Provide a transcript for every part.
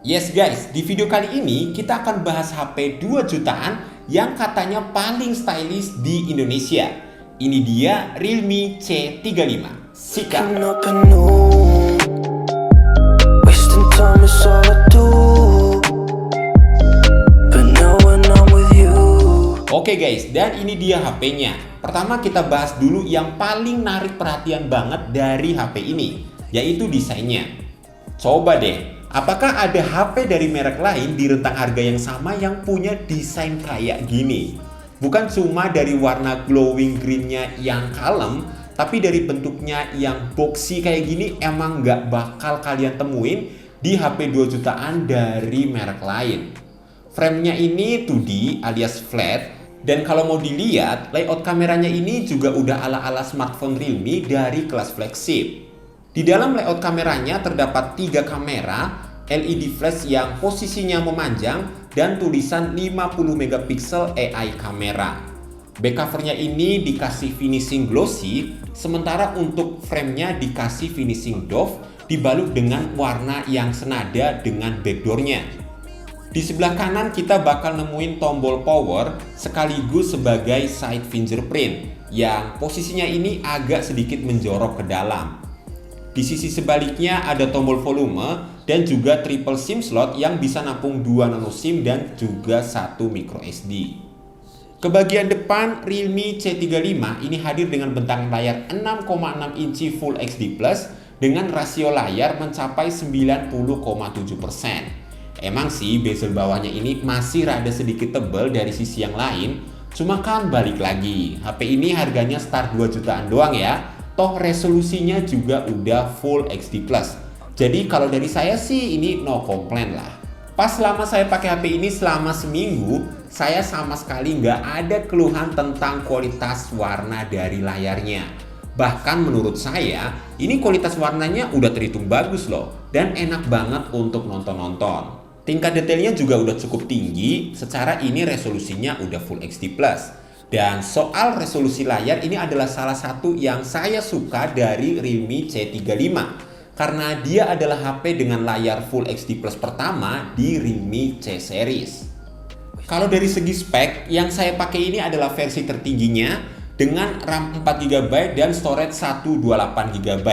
Yes guys, di video kali ini kita akan bahas HP 2 jutaan yang katanya paling stylish di Indonesia. Ini dia Realme C35. Sikat. Oke guys, dan ini dia HP-nya. Pertama kita bahas dulu yang paling narik perhatian banget dari HP ini, yaitu desainnya. Coba deh, apakah ada HP dari merek lain di rentang harga yang sama yang punya desain kayak gini? Bukan cuma dari warna glowing green-nya yang kalem, tapi dari bentuknya yang boxy kayak gini emang nggak bakal kalian temuin di HP 2 jutaan dari merek lain. Frame-nya ini 2D alias flat. Dan kalau mau dilihat, layout kameranya ini juga udah ala-ala smartphone Realme dari kelas flagship. Di dalam layout kameranya terdapat 3 kamera, LED flash yang posisinya memanjang, dan tulisan 50 megapiksel AI kamera. Back covernya ini dikasih finishing glossy, sementara untuk framenya dikasih finishing doff dibalut dengan warna yang senada dengan backdoornya. Di sebelah kanan kita bakal nemuin tombol power sekaligus sebagai side fingerprint yang posisinya ini agak sedikit menjorok ke dalam. Di sisi sebaliknya ada tombol volume dan juga triple SIM slot yang bisa nampung 2 nano SIM dan juga 1 micro SD. Ke bagian depan Realme C35 ini hadir dengan bentang layar 6,6 inci Full HD Plus dengan rasio layar mencapai 90,7%. Emang sih bezel bawahnya ini masih rada sedikit tebal dari sisi yang lain, cuma kan balik lagi, HP ini harganya start 2 jutaan doang ya, toh resolusinya juga udah Full HD Plus. Jadi kalau dari saya sih ini no complaint lah. Pas selama saya pakai HP ini selama seminggu, saya sama sekali nggak ada keluhan tentang kualitas warna dari layarnya. Bahkan menurut saya, ini kualitas warnanya udah terhitung bagus loh, dan enak banget untuk nonton-nonton. Tingkat detailnya juga udah cukup tinggi, secara ini resolusinya udah Full HD+. Dan soal resolusi layar ini adalah salah satu yang saya suka dari Realme C35. Karena dia adalah HP dengan layar Full HD Plus pertama di Realme C Series. Kalau dari segi spek, yang saya pakai ini adalah versi tertingginya dengan RAM 4GB dan storage 128GB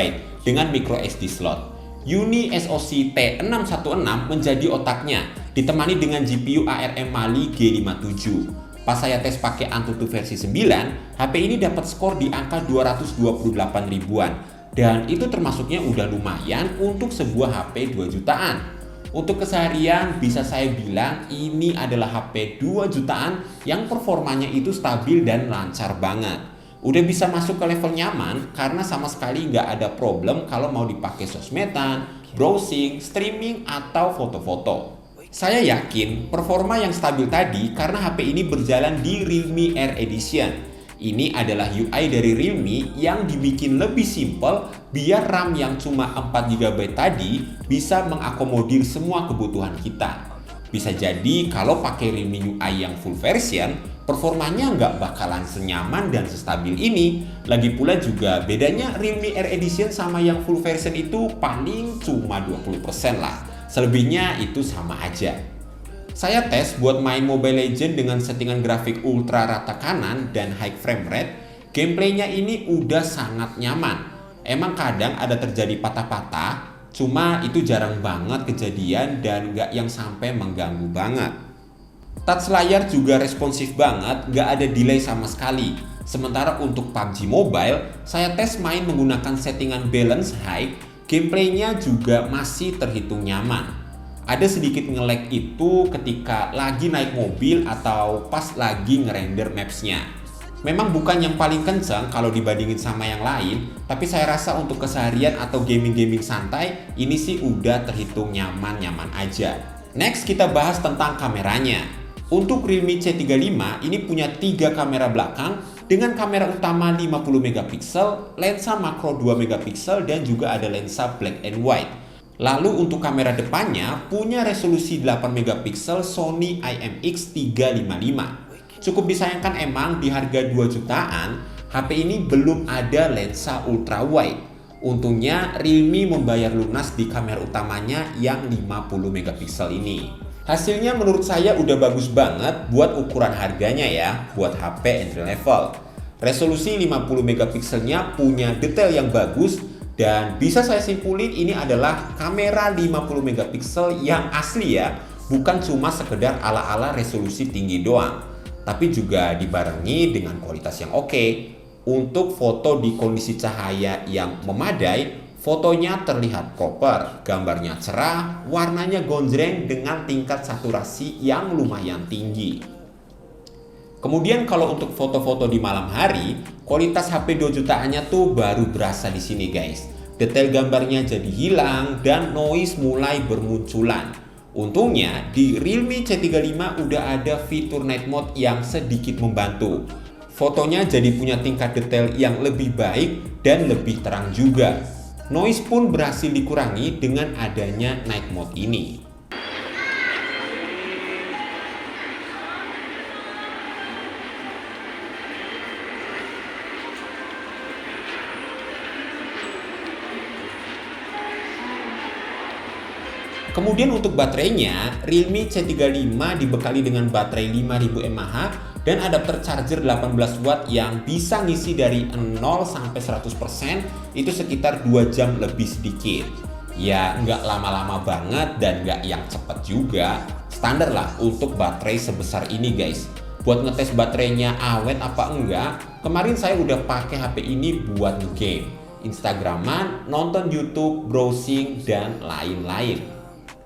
dengan micro SD slot. Uni SoC T616 menjadi otaknya, ditemani dengan GPU ARM Mali G57. Pas saya tes pakai Antutu versi 9, HP ini dapat skor di angka 228 ribuan. Dan itu termasuknya udah lumayan untuk sebuah HP 2 jutaan. Untuk keseharian bisa saya bilang ini adalah HP 2 jutaan yang performanya itu stabil dan lancar banget. Udah bisa masuk ke level nyaman karena sama sekali nggak ada problem kalau mau dipakai sosmedan, browsing, streaming, atau foto-foto. Saya yakin performa yang stabil tadi karena HP ini berjalan di Realme Air Edition. Ini adalah UI dari Realme yang dibikin lebih simple biar RAM yang cuma 4GB tadi bisa mengakomodir semua kebutuhan kita. Bisa jadi kalau pakai Realme UI yang full version, performanya nggak bakalan senyaman dan sestabil ini. Lagi pula juga bedanya Realme Air Edition sama yang full version itu paling cuma 20% lah. Selebihnya itu sama aja. Saya tes buat main Mobile Legends dengan settingan grafik ultra rata kanan dan high frame rate. Gameplaynya ini udah sangat nyaman. Emang kadang ada terjadi patah-patah, cuma itu jarang banget kejadian dan nggak yang sampai mengganggu banget. Touch layar juga responsif banget, nggak ada delay sama sekali. Sementara untuk PUBG Mobile, saya tes main menggunakan settingan balance high, gameplaynya juga masih terhitung nyaman. Ada sedikit nge-lag itu ketika lagi naik mobil atau pas lagi ngerender maps-nya. Memang bukan yang paling kencang kalau dibandingin sama yang lain, tapi saya rasa untuk keseharian atau gaming-gaming santai, ini sih udah terhitung nyaman-nyaman aja. Next kita bahas tentang kameranya. Untuk Realme C35 ini punya 3 kamera belakang dengan kamera utama 50 megapiksel, lensa makro 2 megapiksel, dan juga ada lensa black and white. Lalu untuk kamera depannya punya resolusi 8 megapiksel Sony IMX355. Cukup disayangkan emang di harga 2 jutaan, HP ini belum ada lensa ultra wide. Untungnya Realme membayar lunas di kamera utamanya yang 50 megapiksel ini. Hasilnya menurut saya udah bagus banget buat ukuran harganya ya, buat HP entry level. Resolusi 50 megapikselnya punya detail yang bagus dan bisa saya simpulin ini adalah kamera 50 megapiksel yang asli ya, bukan cuma sekedar ala-ala resolusi tinggi doang, tapi juga dibarengi dengan kualitas yang oke. Untuk foto di kondisi cahaya yang memadai, fotonya terlihat proper, gambarnya cerah, warnanya gonjreng dengan tingkat saturasi yang lumayan tinggi. Kemudian kalau untuk foto-foto di malam hari, kualitas HP 2 jutaannya tuh baru berasa di sini guys. Detail gambarnya jadi hilang dan noise mulai bermunculan. Untungnya di Realme C35 udah ada fitur night mode yang sedikit membantu. Fotonya jadi punya tingkat detail yang lebih baik dan lebih terang juga. Noise pun berhasil dikurangi dengan adanya night mode ini. Kemudian untuk baterainya, Realme C35 dibekali dengan baterai 5000 mAh dan adapter charger 18 watt yang bisa ngisi dari 0 sampai 100% itu sekitar 2 jam lebih sedikit. Ya nggak lama-lama banget dan nggak yang cepet juga. Standar lah untuk baterai sebesar ini guys. Buat ngetes baterainya awet apa enggak, kemarin saya udah pakai HP ini buat game, Instagraman, nonton YouTube, browsing, dan lain-lain.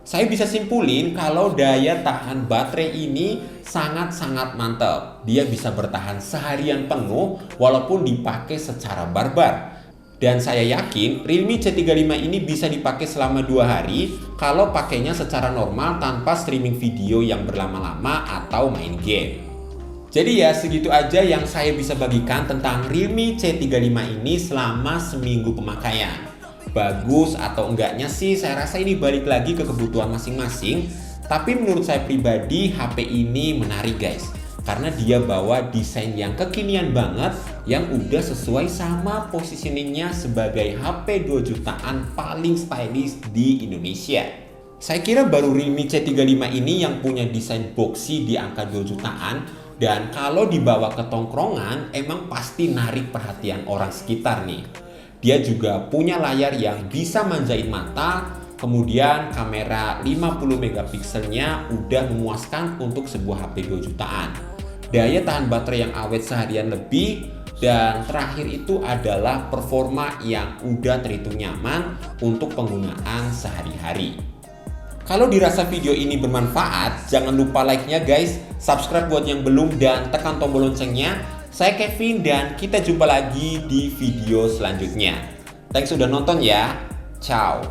Saya bisa simpulin kalau daya tahan baterai ini sangat-sangat mantap. Dia bisa bertahan seharian penuh walaupun dipakai secara barbar. Dan saya yakin Realme C35 ini bisa dipakai selama 2 hari kalau pakainya secara normal tanpa streaming video yang berlama-lama atau main game. Jadi ya segitu aja yang saya bisa bagikan tentang Realme C35 ini selama seminggu pemakaian. Bagus atau enggaknya sih saya rasa ini balik lagi ke kebutuhan masing-masing. Tapi menurut saya pribadi HP ini menarik guys, karena dia bawa desain yang kekinian banget yang udah sesuai sama positioningnya sebagai HP 2 jutaan paling stylish di Indonesia. Saya kira baru Realme C35 ini yang punya desain boxy di angka 2 jutaan, dan kalau dibawa ke tongkrongan emang pasti narik perhatian orang sekitar nih. Dia juga punya layar yang bisa manjain mata, kemudian kamera 50 megapikselnya udah memuaskan untuk sebuah HP 2 jutaan. Daya tahan baterai yang awet seharian lebih, dan terakhir itu adalah performa yang udah terhitung nyaman untuk penggunaan sehari-hari. Kalau dirasa video ini bermanfaat, jangan lupa like-nya guys, subscribe buat yang belum, dan tekan tombol loncengnya. Saya Kevin dan kita jumpa lagi di video selanjutnya. Thanks sudah nonton ya. Ciao.